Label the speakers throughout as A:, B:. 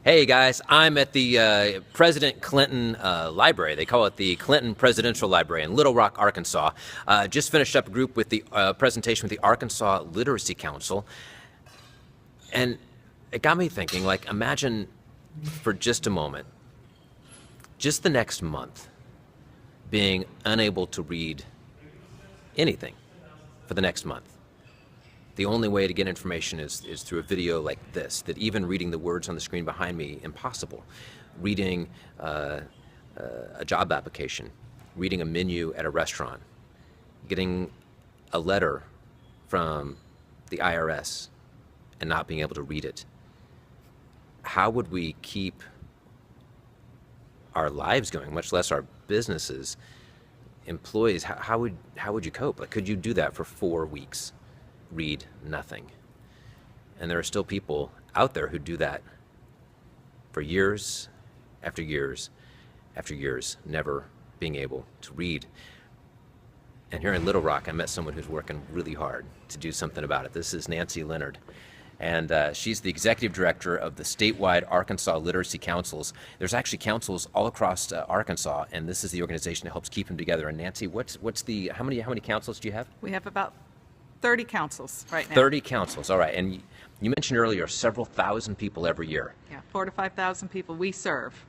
A: Hey guys, I'm at the President Clinton Library. They call it the Clinton Presidential Library in Little Rock, Arkansas. Just finished up a group with the presentation with the Arkansas Literacy Council. And it got me thinking, like, imagine for just a moment, just the next month, being unable to read anything for the next month. The only way to get information is through a video like this, that even reading the words on the screen behind me, impossible. Reading a job application, reading a menu at a restaurant, getting a letter from the IRS and not being able to read it. How would we keep our lives going, much less our businesses, employees? How would you cope? Like, could you do that for 4 weeks? Read nothing. And there are still people out there who do that for years after years after years, never being able to read. And here in Little Rock, I met someone who's working really hard to do something about it. This is Nancy Leonard. And she's the executive director of the statewide Arkansas Literacy Councils. There's actually councils all across Arkansas, and this is the organization that helps keep them together. And Nancy, how many councils do you have?
B: We have about 30 councils right now.
A: 30 councils, all right. And you mentioned earlier several thousand people every year.
B: Yeah, 4,000 to 5,000 people we serve.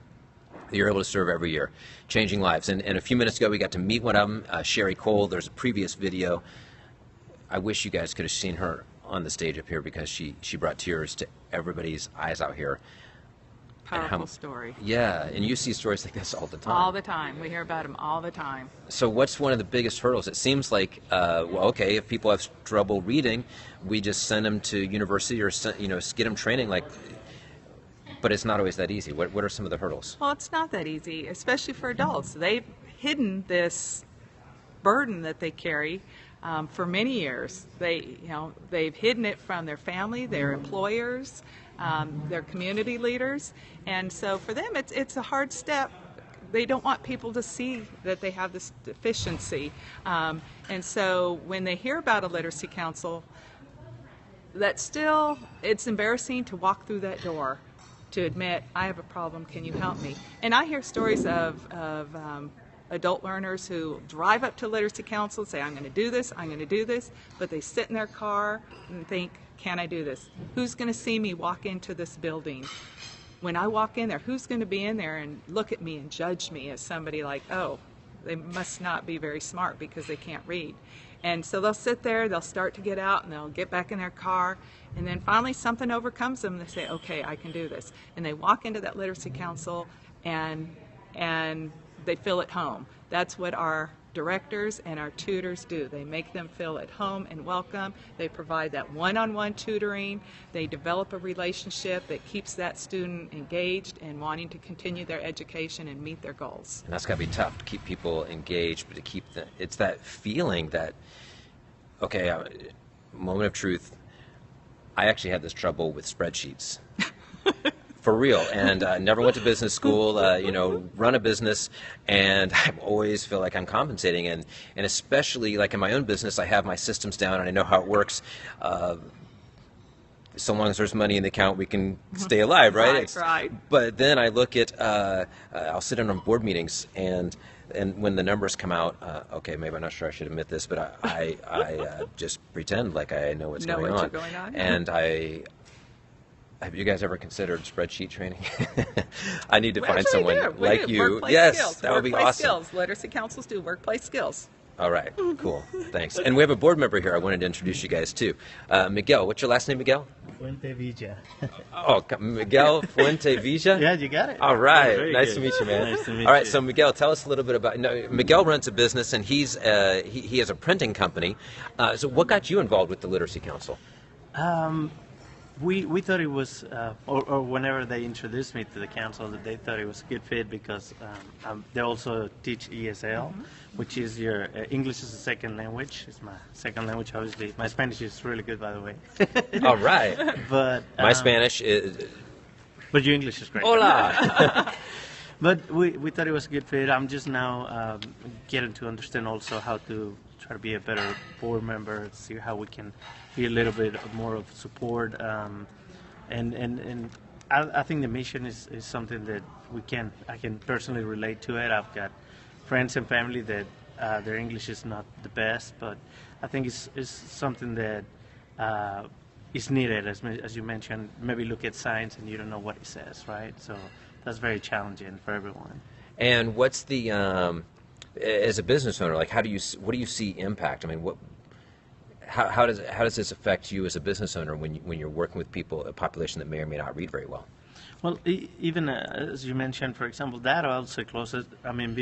A: You're able to serve every year, changing lives. And a few minutes ago, we got to meet one of them, Sherry Cole. There's a previous video. I wish you guys could have seen her on the stage up here, because she brought tears to everybody's eyes out here.
B: Powerful story.
A: Yeah, and you see stories like this all the time.
B: All the time. We hear about them all the time.
A: So what's one of the biggest hurdles? It seems like, well, okay, if people have trouble reading, we just send them to university or, get them training, like, but it's not always that easy. What are some of the hurdles?
B: Well, it's not that easy, especially for adults. They've hidden this burden that they carry for many years. They've hidden it from their family, their employers, their community leaders, and so for them it's a hard step. They don't want people to see that they have this deficiency, and so when they hear about a literacy council, it's embarrassing to walk through that door, to admit, I have a problem, can you help me? And I hear stories of adult learners who drive up to literacy council and say, I'm going to do this, but they sit in their car and think, can I do this? Who's going to see me walk into this building? When I walk in there, who's going to be in there and look at me and judge me as somebody like, oh, they must not be very smart because they can't read. And so they'll sit there, they'll start to get out, and they'll get back in their car, and then finally something overcomes them, and they say, okay, I can do this. And they walk into that literacy council, and they feel at home. That's what our directors and our tutors do. They make them feel at home and welcome. They provide that one-on-one tutoring. They develop a relationship that keeps that student engaged and wanting to continue their education and meet their goals.
A: And that's got to be tough, to keep people engaged, but to keep it's that feeling that, okay, moment of truth, I actually had this trouble with spreadsheets. For real, and never went to business school, run a business, and I always feel like I'm compensating, and especially like in my own business, I have my systems down and I know how it works. So long as there's money in the account, we can stay alive, right?
B: Right.
A: But then I look at, I'll sit in on board meetings, and when the numbers come out, okay, maybe I'm not sure I should admit this, but I just pretend like I know what's going on. And have you guys ever considered spreadsheet training? I need to find someone like you. Yes,
B: skills.
A: That would be
B: workplace
A: awesome.
B: Skills. Literacy councils do workplace skills.
A: All right, cool, thanks. And we have a board member here I wanted to introduce you guys to. Miguel, what's your last name, Miguel?
C: Fuentevilla.
A: Oh, Miguel Fuentevilla?
C: Yeah, you got it.
A: All right,
C: Very
A: nice
C: good.
A: to meet you, man.
C: Nice to meet
A: All right,
C: you.
A: so Miguel, tell us a little bit about, Miguel runs a business, and he has a printing company. So what got you involved with the Literacy Council?
C: We thought it was, or whenever they introduced me to the council, that they thought it was a good fit because they also teach ESL, which is your English is a second language. It's my second language, obviously. My Spanish is really good, by the way.
A: All right.
C: But
A: My Spanish is...
C: But your English is great.
A: Hola!
C: But we thought it was a good fit. I'm just now getting to understand also how to try to be a better board member, see how we can be a little bit more of support. And I think the mission is something that I can personally relate to it. I've got friends and family that their English is not the best, but I think it's something that is needed, as you mentioned. Maybe look at signs and you don't know what it says, right? So that's very challenging for everyone.
A: And what's the as a business owner, like what do you see impact? I mean, how does this affect you as a business owner when you're working with people, a population that may or may not read very well?
C: Well, even as you mentioned, for example, that also closes. I mean,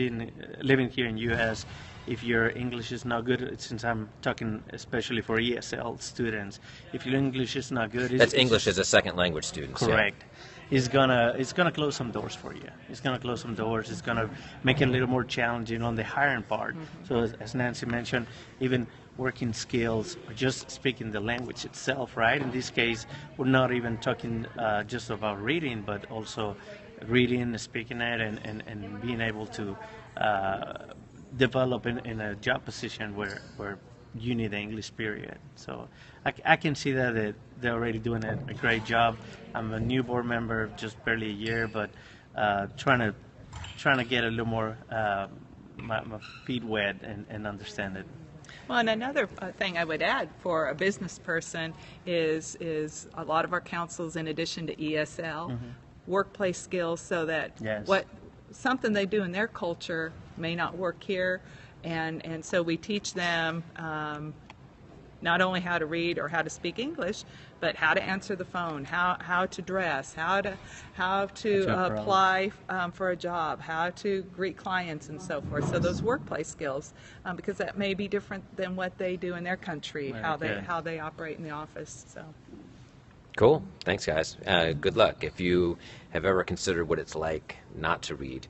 C: living here in U.S., if your English is not good, since I'm talking especially for ESL students, if your English is not good,
A: That's English as a second language student.
C: Correct. It's gonna close some doors for you. It's gonna close some doors. It's gonna make it a little more challenging on the hiring part. So as Nancy mentioned, even working skills or just speaking the language itself, right? In this case, we're not even talking just about reading, but also reading, speaking it, and being able to develop in a job position where you need the English period. So I can see that they're already doing a great job. I'm a new board member, just barely a year, but trying to get a little more my feet wet and understand it.
B: Well, and another thing I would add for a business person is a lot of our councils, in addition to ESL, workplace skills, so that
C: Yes.
B: something they do in their culture may not work here, and so we teach them not only how to read or how to speak English, but how to answer the phone, how to dress, how to apply for a job, how to greet clients, and so forth. So those workplace skills, because that may be different than what they do in their country,
C: Right,
B: how they operate in the office. So.
A: Cool. Thanks, guys. Good luck. If you have ever considered what it's like not to read,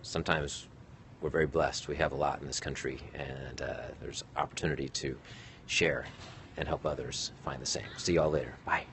A: sometimes we're very blessed. We have a lot in this country, and there's opportunity to share and help others find the same. See y'all later. Bye.